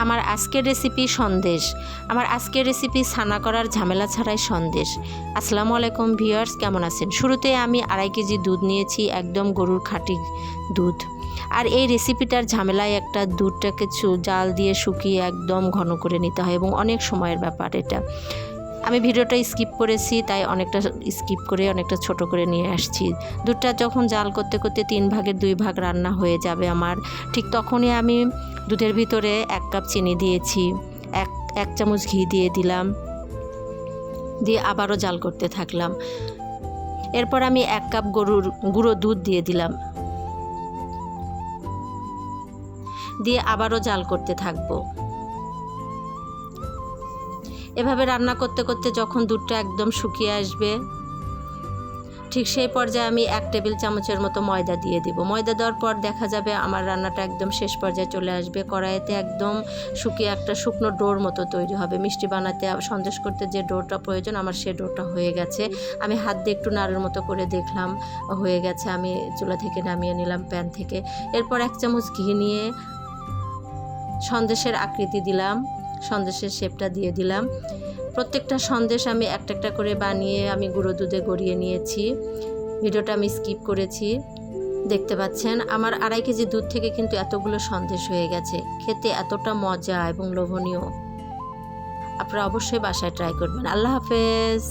আমার আজকের রেসিপি সন্দেশ। আমার আজকের রেসিপি ছানা করার ঝামেলা ছাড়াই সন্দেশ। আসসালামু আলাইকুম ভিউয়ার্স, কেমন আছেন? শুরুতে আমি 2.5 কেজি দুধ নিয়েছি, একদম গরুর খাঁটি দুধ। আর এই রেসিপিটার ঝামেলায় একটা দুধটাকে জাল দিয়ে শুকিয়ে একদম ঘন করে নিতে হয় এবং অনেক সময়ের ব্যাপার এটা। আমি ভিডিওটা স্কিপ করেছি, তাই অনেকটা স্কিপ করে অনেকটা ছোট করে নিয়ে আসছি। দুধটা যখন জাল করতে করতে 3 ভাগের 2 ভাগ রান্না হয়ে যাবে আমার, ঠিক তখনই আমি দুধের ভিতরে 1 কাপ চিনি দিয়েছি, এক চামচ ঘি দিয়ে দিলাম, দিয়ে আবারও জাল করতে থাকলাম। এরপর আমি 1 কাপ গরুর গুঁড়ো দুধ দিয়ে দিলাম, দিয়ে আবারও জাল করতে থাকবো। এভাবে রান্না করতে করতে যখন দুধটা একদম শুকিয়ে আসবে, ঠিক সেই পর্যায়ে আমি 1 টেবিল চামচের মতো ময়দা দিয়ে দিব। ময়দা দেওয়ার পর দেখা যাবে আমার রান্নাটা একদম শেষ পর্যায়ে চলে আসবে। কড়াইতে একদম শুকিয়ে একটা শুকনো ডোর মতো তৈরি হবে। মিষ্টি বানাতে, সন্দেশ করতে যে ডোটা প্রয়োজন, আমার সে ডোটা হয়ে গেছে। আমি হাত দিয়ে একটু নাড়ের মতো করে দেখলাম হয়ে গেছে। আমি চুলা থেকে নামিয়ে নিলাম, প্যান থেকে। এরপর 1 চামচ ঘি নিয়ে সন্দেশের আকৃতি দিলাম, সন্দেশের শেপটা দিয়ে দিলাম। প্রত্যেকটা সন্দেশ আমি একটা একটা করে বানিয়ে আমি গুঁড়ো দুধে গড়িয়ে নিয়েছি। ভিডিওটা আমি স্কিপ করেছি, দেখতে পাচ্ছেন। আমার 2.5 কেজি দুধ থেকে কিন্তু এতগুলো সন্দেশ হয়ে গেছে। খেতে এতটা মজা এবং লোভনীয়। আপনারা অবশ্যই বাসায় ট্রাই করবেন। আল্লাহ হাফেজ।